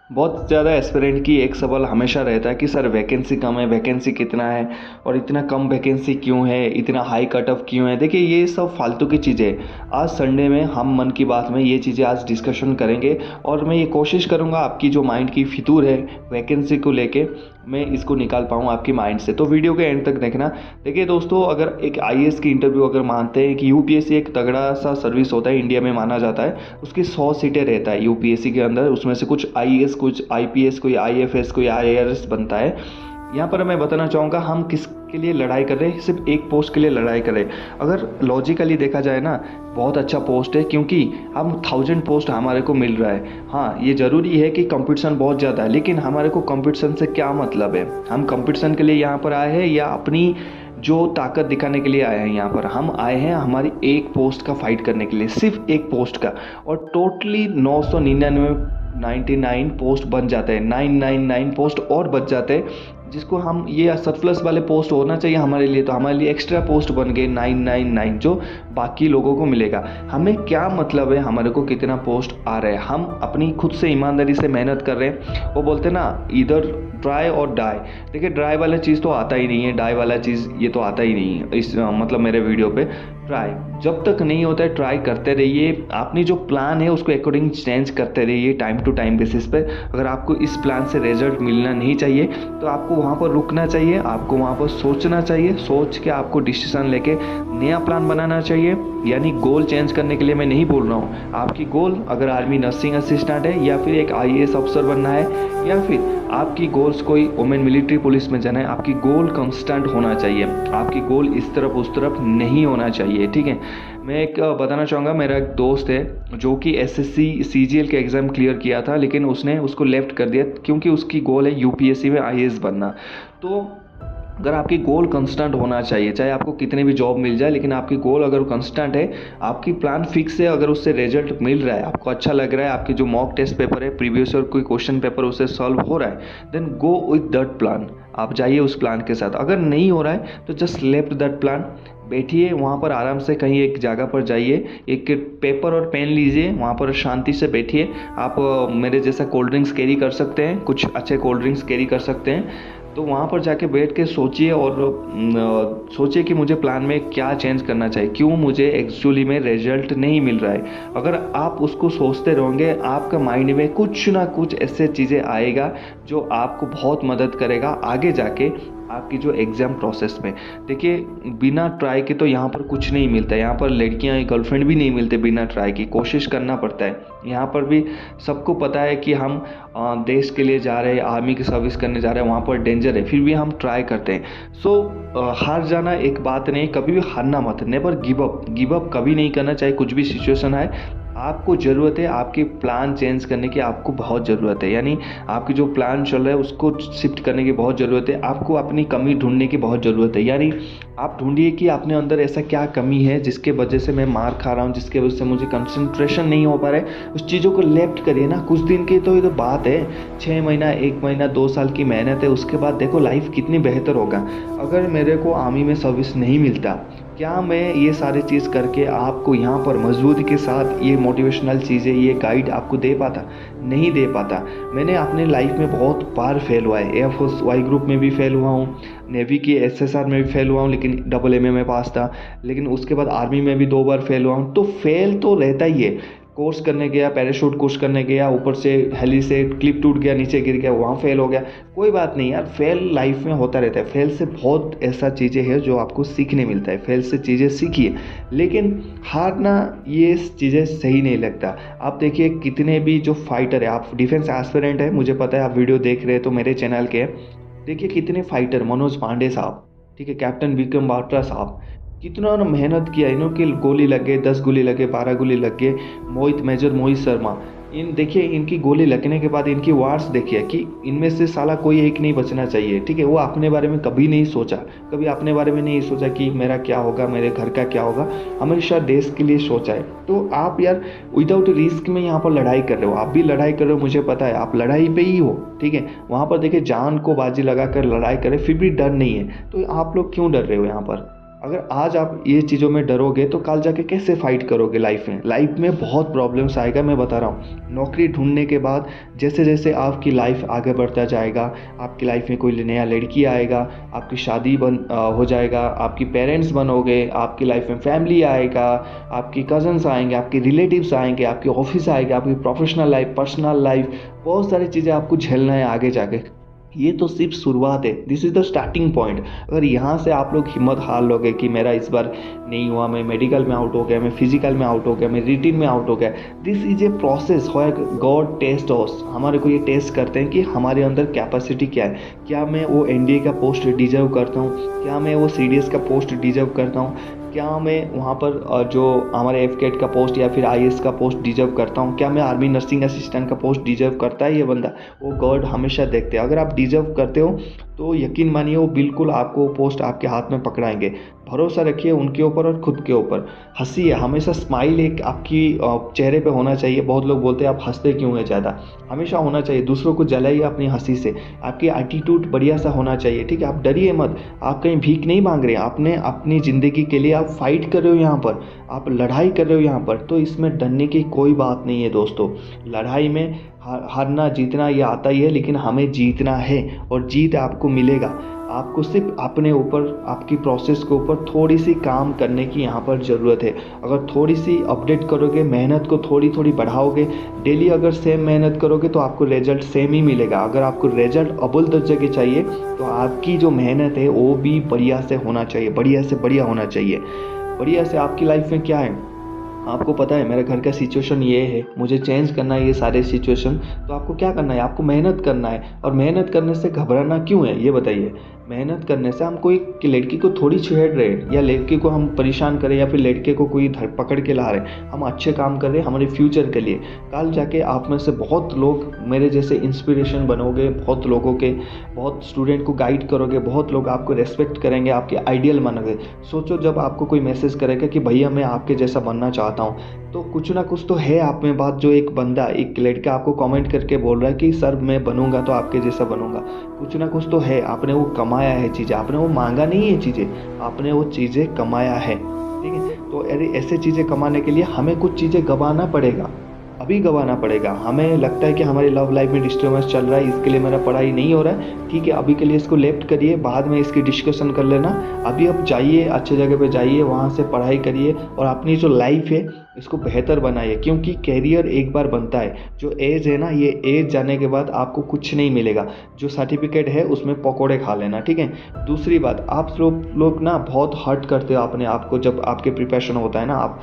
बहुत ज़्यादा एस्पिरेंट की एक सवाल हमेशा रहता है कि सर वैकेंसी कम है, वैकेंसी कितना है और इतना कम वैकेंसी क्यों है, इतना हाई कट ऑफ क्यों है। देखिए ये सब फालतू की चीज़ें हैं। आज संडे में हम मन की बात में ये चीज़ें आज डिस्कशन करेंगे और मैं ये कोशिश करूँगा आपकी जो माइंड की फितूर है वैकेंसी को लेके मैं इसको निकाल पाऊँ आपकी माइंड से। तो वीडियो के एंड तक देखना। देखिए दोस्तों, अगर एक आईएएस की इंटरव्यू अगर मानते हैं कि यूपीएससी एक तगड़ा सा सर्विस होता है, इंडिया में माना जाता है, उसकी 100 सीटें रहता है यूपीएससी के अंदर, उसमें से कुछ आईएएस, कुछ आईपीएस, कोई आईएफएस, कोई आईआरएस बनता है। यहाँ पर मैं बताना चाहूँगा हम किसके लिए लड़ाई कर रहे हैं, सिर्फ एक पोस्ट के लिए लड़ाई कर रहे हैं। अगर लॉजिकली देखा जाए ना, बहुत अच्छा पोस्ट है क्योंकि हम 1000 पोस्ट हमारे को मिल रहा है। हाँ, ये ज़रूरी है कि कंपटीशन बहुत ज़्यादा है, लेकिन हमारे को कंपटीशन से क्या मतलब है। हम कंपटीशन के लिए यहाँ पर आए हैं या अपनी जो ताकत दिखाने के लिए आए हैं। यहाँ पर हम आए हैं हमारी एक पोस्ट का फाइट करने के लिए, सिर्फ एक पोस्ट का। और टोटली 999 पोस्ट बन जाते हैं, 999 पोस्ट और बच जाते हैं, जिसको हम ये सरप्लस वाले पोस्ट होना चाहिए हमारे लिए, तो हमारे लिए एक्स्ट्रा पोस्ट बन गए 999 जो बाकी लोगों को मिलेगा। हमें क्या मतलब है हमारे को कितना पोस्ट आ रहा है, हम अपनी खुद से ईमानदारी से मेहनत कर रहे हैं। वो बोलते हैं ना, इधर ट्राई और डाई। देखिए ट्राई वाला चीज़ तो आता ही नहीं है, डाई वाला चीज़ ये तो आता ही नहीं है इस मतलब मेरे वीडियो पे। ट्राई जब तक नहीं होता है, ट्राई करते रहिए, अपनी जो प्लान है उसको अकॉर्डिंग चेंज करते रहिए टाइम टू टाइम बेसिस पे। अगर आपको इस प्लान से रिजल्ट मिलना नहीं चाहिए तो आपको वहाँ पर रुकना चाहिए, आपको वहाँ पर सोचना चाहिए, सोच के आपको डिसीजन लेके नया प्लान बनाना चाहिए। यानी गोल चेंज करने के लिए मैं नहीं बोल रहा हूँ। आपकी गोल अगर आर्मी नर्सिंग असिस्टेंट है या फिर एक आईएएस अफसर बनना है या फिर आपकी गोल्स कोई वुमेन मिलिट्री पुलिस में जाना है, आपकी गोल कांस्टेंट होना चाहिए। आपकी गोल इस तरफ उस तरफ नहीं होना चाहिए, ठीक है। मैं एक बताना चाहूँगा, मेरा एक दोस्त है जो कि एसएससी सीजीएल के एग्ज़ाम क्लियर किया था, लेकिन उसने उसको लेफ्ट कर दिया क्योंकि उसकी गोल है यूपीएससी में आईएएस बनना। तो अगर आपकी गोल कांस्टेंट होना चाहिए, चाहे आपको कितने भी जॉब मिल जाए, लेकिन आपकी गोल अगर कांस्टेंट है, आपकी प्लान फिक्स है, अगर उससे रिजल्ट मिल रहा है, आपको अच्छा लग रहा है, आपके जो मॉक टेस्ट पेपर है, प्रीवियस ईयर कोई क्वेश्चन पेपर उससे सॉल्व हो रहा है, then go with that plan. आप जाइए उस प्लान के साथ। अगर नहीं हो रहा है तो जस्ट लेफ्ट दैट प्लान, बैठिए वहाँ पर आराम से, कहीं एक जगह पर जाइए, एक पेपर और पेन लीजिए, वहाँ पर शांति से बैठिए। आप मेरे जैसा कोल्ड ड्रिंक्स कैरी कर सकते हैं, कुछ अच्छे कोल्ड ड्रिंक्स कैरी कर सकते हैं। तो वहाँ पर जाके बैठ के सोचिए और सोचिए कि मुझे प्लान में क्या चेंज करना चाहिए, क्यों मुझे एक्चुअली में रिजल्ट नहीं मिल रहा है। अगर आप उसको सोचते रहोगे, आपका माइंड में कुछ ना कुछ ऐसे चीज़ें आएगा जो आपको बहुत मदद करेगा आगे जाके आपकी जो एग्ज़ाम प्रोसेस में। देखिए बिना ट्राई के तो यहाँ पर कुछ नहीं मिलता है। यहाँ पर लड़कियाँ गर्लफ्रेंड भी नहीं मिलते बिना ट्राई की, कोशिश करना पड़ता है। यहाँ पर भी सबको पता है कि हम देश के लिए जा रहे हैं, आर्मी की सर्विस करने जा रहे हैं, वहाँ पर डेंजर है, फिर भी हम ट्राई करते हैं। सो हार जाना एक बात नहीं, कभी भी हारना मत, नेवर गिव अप कभी नहीं करना, चाहे कुछ भी सिचुएशन आए। आपको ज़रूरत है आपकी प्लान चेंज करने की, आपको बहुत ज़रूरत है। यानी आपकी जो प्लान चल रहा है उसको शिफ्ट करने की बहुत ज़रूरत है। आपको अपनी कमी ढूंढने की बहुत ज़रूरत है। यानी आप ढूंढिए कि अपने अंदर ऐसा क्या कमी है जिसके वजह से मैं मार खा रहा हूँ, जिसके वजह से मुझे कंसंट्रेशन नहीं हो पा रहा है। उस चीज़ों को लेफ्ट करिए ना। कुछ दिन की तो ये तो बात है, 6 महीना, 1 महीना, 2 साल की मेहनत है, उसके बाद देखो लाइफ कितनी बेहतर होगा। अगर मेरे को आर्मी में सर्विस नहीं मिलता, क्या मैं ये सारी चीज़ करके आपको यहाँ पर मजबूती के साथ ये मोटिवेशनल चीज़ें, ये गाइड आपको दे पाता? नहीं दे पाता। मैंने अपने लाइफ में बहुत बार फेल हुआ है। एयरफोर्स वाई ग्रुप में भी फेल हुआ हूँ, नेवी की एसएसआर में भी फेल हुआ हूँ, लेकिन AA में पास था। लेकिन उसके बाद आर्मी में भी 2 बार फेल हुआ हूँ। तो फेल तो रहता ही है। कोर्स करने गया, पैराशूट कोर्स करने गया, ऊपर से हेली से क्लिप टूट गया, नीचे गिर गया, वहाँ फेल हो गया। कोई बात नहीं यार, फेल लाइफ में होता रहता है। फेल से बहुत ऐसा चीज़ें हैं जो आपको सीखने मिलता है। फेल से चीज़ें सीखिए, लेकिन हारना ये चीज़ें सही नहीं लगता। आप देखिए कितने भी जो फाइटर है, आप डिफेंस एस्पिरेंट है, मुझे पता है आप वीडियो देख रहे हैं तो मेरे चैनल के, देखिए कितने फाइटर, मनोज पांडे साहब, ठीक है, कैप्टन विक्रम बात्रा साहब, कितना मेहनत किया। इन्हों की गोली लग गए, 10 गोली लगे, 12 गोली लग गए। मेजर मोहित शर्मा, इन देखिए इनकी गोली लगने के बाद इनकी वार्स देखिए कि इनमें से साला कोई एक नहीं बचना चाहिए, ठीक है। वो अपने बारे में कभी नहीं सोचा, कभी अपने बारे में नहीं सोचा कि मेरा क्या होगा, मेरे घर का क्या होगा, हमेशा देश के लिए सोचा है। तो आप यार विदाउट रिस्क में यहाँ पर लड़ाई कर रहे हो, आप भी लड़ाई कर रहे हो, मुझे पता है आप लड़ाई पे ही हो, ठीक है। वहाँ पर देखिए जान को बाजी लगा कर लड़ाई करे, फिर भी डर नहीं है। तो आप लोग क्यों डर रहे हो यहाँ पर? अगर आज आप ये चीज़ों में डरोगे तो कल जाके कैसे फाइट करोगे लाइफ में। लाइफ में बहुत प्रॉब्लम्स आएगा, मैं बता रहा हूँ। नौकरी ढूंढने के बाद जैसे जैसे आपकी लाइफ आगे बढ़ता जाएगा, आपकी लाइफ में कोई नया लड़की आएगा, आपकी शादी हो जाएगा, आपकी पेरेंट्स बनोगे, आपकी लाइफ में फैमिली आएगा, आपकी कज़न्स आएंगे, आपके रिलेटिव्स आएंगे, आपके ऑफिस आएगा, आपकी प्रोफेशनल लाइफ, पर्सनल लाइफ, बहुत सारी चीज़ें आपको झेलना है आगे जाके। ये तो सिर्फ शुरुआत है, this is the starting point. अगर यहाँ से आप लोग हिम्मत हार लोगे कि मेरा इस बार नहीं हुआ, मैं मेडिकल में आउट हो गया, मैं फिजिकल में आउट हो गया, मैं रिटिन में आउट हो गया, this is a process where God test us. हमारे को ये टेस्ट करते हैं कि हमारे अंदर कैपेसिटी क्या है, क्या मैं वो एनडीए का पोस्ट डिजर्व करता हूँ, क्या मैं वो सीडीएस का पोस्ट डिजर्व करता हूँ, क्या मैं वहाँ पर जो हमारे एफकेट का पोस्ट या फिर आईएएस का पोस्ट डिजर्व करता हूँ, क्या मैं आर्मी नर्सिंग असिस्टेंट का पोस्ट डिजर्व करता है ये बंदा। वो गॉड हमेशा देखते हैं। अगर आप डिजर्व करते हो तो यकीन मानिए वो बिल्कुल आपको पोस्ट आपके हाथ में पकड़ाएंगे। भरोसा रखिए उनके ऊपर और खुद के ऊपर। हंसिए, हमेशा स्माइल एक आपकी चेहरे पे होना चाहिए। बहुत लोग बोलते हैं आप हंसते क्यों है ज़्यादा, हमेशा होना चाहिए। दूसरों को जलाइए अपनी हंसी से। आपकी एटीट्यूड बढ़िया सा होना चाहिए, ठीक है। आप डरिए मत, आप कहीं भीख नहीं मांग रहे, आपने अपनी ज़िंदगी के लिए आप फाइट कर रहे हो, यहाँ पर आप लड़ाई कर रहे हो यहाँ पर, तो इसमें डरने की कोई बात नहीं है दोस्तों। लड़ाई में हारना जीतना ये आता ही है, लेकिन हमें जीतना है और जीत आपको मिलेगा। आपको सिर्फ अपने ऊपर, आपकी प्रोसेस के ऊपर थोड़ी सी काम करने की यहाँ पर ज़रूरत है। अगर थोड़ी सी अपडेट करोगे, मेहनत को थोड़ी थोड़ी बढ़ाओगे, डेली अगर सेम मेहनत करोगे तो आपको रिजल्ट सेम ही मिलेगा। अगर आपको रिजल्ट अव्वल दर्जे के चाहिए तो आपकी जो मेहनत है वो भी बढ़िया से होना चाहिए, बढ़िया से बढ़िया होना चाहिए। बढ़िया से आपकी लाइफ में क्या है, आपको पता है मेरे घर का सिचुएशन ये है, मुझे चेंज करना है ये सारे सिचुएशन। तो आपको क्या करना है, आपको मेहनत करना है। और मेहनत करने से घबराना क्यों है ये बताइए। मेहनत करने से हम कोई लड़की को थोड़ी छेड़ रहे हैं, या लड़के को हम परेशान करें, या फिर लड़के को कोई धर पकड़ के ला रहे हैं। हम अच्छे काम कर रहे हैं हमारे फ्यूचर के लिए। कल जाके आप में से बहुत लोग मेरे जैसे इंस्पिरेशन बनोगे, बहुत लोगों के, बहुत स्टूडेंट को गाइड करोगे, बहुत लोग आपको रेस्पेक्ट करेंगे, आपके आइडियल मानोगे। सोचो जब आपको कोई मैसेज करेगा कि भैया मैं आपके जैसा बनना चाहता हूँ, तो कुछ ना कुछ तो है आप में बात। जो एक बंदा, एक लड़का आपको कमेंट करके बोल रहा है कि सर मैं बनूंगा तो आपके जैसा बनूंगा, कुछ ना कुछ तो है। आपने वो कमाया है चीज़ें, आपने वो मांगा नहीं है चीज़ें, आपने वो चीज़ें कमाया है, ठीक है। तो ऐसे चीज़ें कमाने के लिए हमें कुछ चीज़ें गंवाना पड़ेगा, अभी गंवाना पड़ेगा। हमें लगता है कि हमारी लव लाइफ में डिस्टर्बेंस चल रहा है, इसके लिए मेरा पढ़ाई नहीं हो रहा है, ठीक है, अभी के लिए इसको लेफ्ट करिए, बाद में इसकी डिस्कशन कर लेना। अभी आप जाइए, अच्छे जगह पे जाइए, वहाँ से पढ़ाई करिए और अपनी जो लाइफ है इसको बेहतर बनाइए। क्योंकि कैरियर एक बार बनता है, जो एज है ना, ये एज जाने के बाद आपको कुछ नहीं मिलेगा। जो सर्टिफिकेट है उसमें पकौड़े खा लेना, ठीक है। दूसरी बात, आप लोग ना बहुत हर्ट करते हो अपने आप को जब आपके प्रिपरेशन होता है ना। आप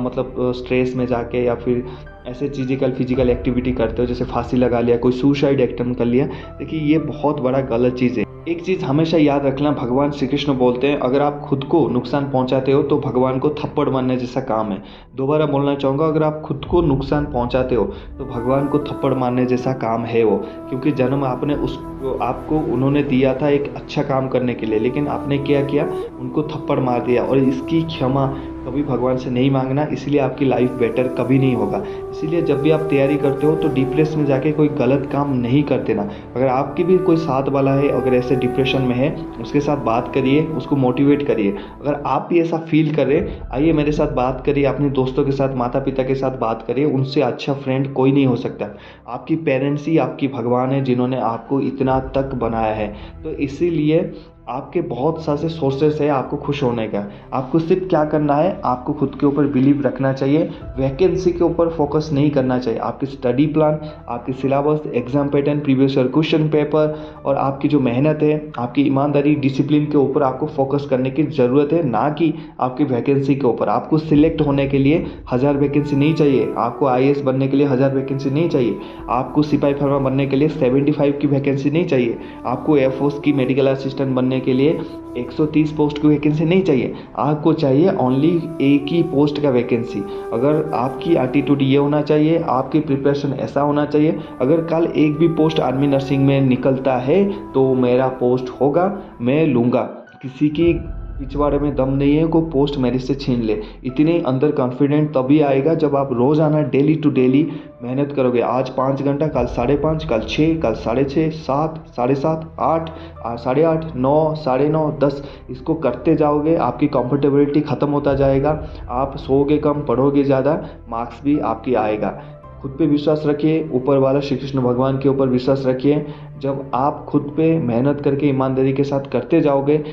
मतलब स्ट्रेस में जाके या फिर ऐसे फिजिकल एक्टिविटी करते हो, जैसे फांसी लगा लिया, कोई सुसाइड अटेम्प्ट कर लिया। देखिए ये बहुत बड़ा गलत चीज़ है। एक चीज़ हमेशा याद रखना, भगवान श्री कृष्ण बोलते हैं अगर आप खुद को नुकसान पहुंचाते हो तो भगवान को थप्पड़ मारने जैसा काम है। दोबारा बोलना चाहूँगा, अगर आप खुद को नुकसान पहुंचाते हो तो भगवान को थप्पड़ मारने जैसा काम है वो। क्योंकि जन्म आपको उन्होंने दिया था एक अच्छा काम करने के लिए, लेकिन आपने क्या किया, उनको थप्पड़ मार दिया। और इसकी क्षमा कभी भगवान से नहीं मांगना, इसलिए आपकी लाइफ बेटर कभी नहीं होगा। इसीलिए जब भी आप तैयारी करते हो तो डिप्रेशन में जाके कोई गलत काम नहीं कर देना। अगर आपकी भी कोई साथ वाला है, अगर ऐसे डिप्रेशन में है, उसके साथ बात करिए, उसको मोटिवेट करिए। अगर आप भी ऐसा फील करें, आइए मेरे साथ बात करिए, अपने दोस्तों के साथ, माता पिता के साथ बात करिए। उनसे अच्छा फ्रेंड कोई नहीं हो सकता। आपकी पेरेंट्स ही आपकी भगवान है, जिन्होंने आपको इतना तक बनाया है। तो इसीलिए आपके बहुत सारे सोर्सेस है आपको खुश होने का। आपको सिर्फ क्या करना है, आपको खुद के ऊपर बिलीव रखना चाहिए। वैकेंसी के ऊपर फोकस नहीं करना चाहिए। आपकी स्टडी प्लान, आपकी syllabus, exam pattern, previous year question paper और आपकी जो मेहनत है, आपकी ईमानदारी, डिसिप्लिन के ऊपर आपको फोकस करने की ज़रूरत है, ना कि आपकी वैकेंसी के ऊपर। आपको सिलेक्ट होने के लिए 1000 वैकेंसी नहीं चाहिए, आपको IAS बनने के लिए 1000 वैकेंसी नहीं चाहिए, आपको सिपाही फर्मा बनने के लिए 75 की वैकेंसी नहीं चाहिए, आपको एयरफोर्स की मेडिकल असिस्टेंट बनने के लिए 130 पोस्ट की वैकेंसी नहीं चाहिए। आपको चाहिए ओनली एक ही पोस्ट का वैकेंसी। अगर आपकी एटीट्यूड ये होना चाहिए, आपकी प्रिपरेशन ऐसा होना चाहिए, अगर कल एक भी पोस्ट आर्मी नर्सिंग में निकलता है तो मेरा पोस्ट होगा, मैं लूँगा। किसी की पिछवाड़े में दम नहीं है को पोस्ट मेरिट से छीन ले। इतने अंदर कॉन्फिडेंट तभी आएगा जब आप रोज़ाना डेली टू डेली मेहनत करोगे। आज 5 घंटा, कल 5:30, कल 6, कल 6:30, 7, 7:30, 8, 8:30, 9, 9:30, 10 इसको करते जाओगे, आपकी कंफर्टेबिलिटी ख़त्म होता जाएगा। आप सोओगे कम, पढ़ोगे ज़्यादा, मार्क्स भी आपकी आएगा। खुद पे विश्वास रखिए, ऊपर वाला श्री कृष्ण भगवान के ऊपर विश्वास रखिए। जब आप खुद पे मेहनत करके ईमानदारी के साथ करते जाओगे,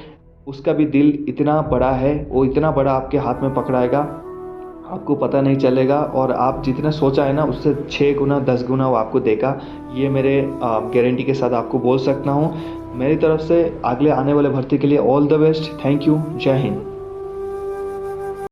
उसका भी दिल इतना बड़ा है, वो इतना बड़ा आपके हाथ में पकड़ाएगा, आपको पता नहीं चलेगा। और आप जितना सोचा है ना, उससे 6 गुना 10 गुना वो आपको देगा। ये मेरे गारंटी के साथ आपको बोल सकता हूँ। मेरी तरफ से अगले आने वाले भर्ती के लिए all the best. Thank you. जय हिंद।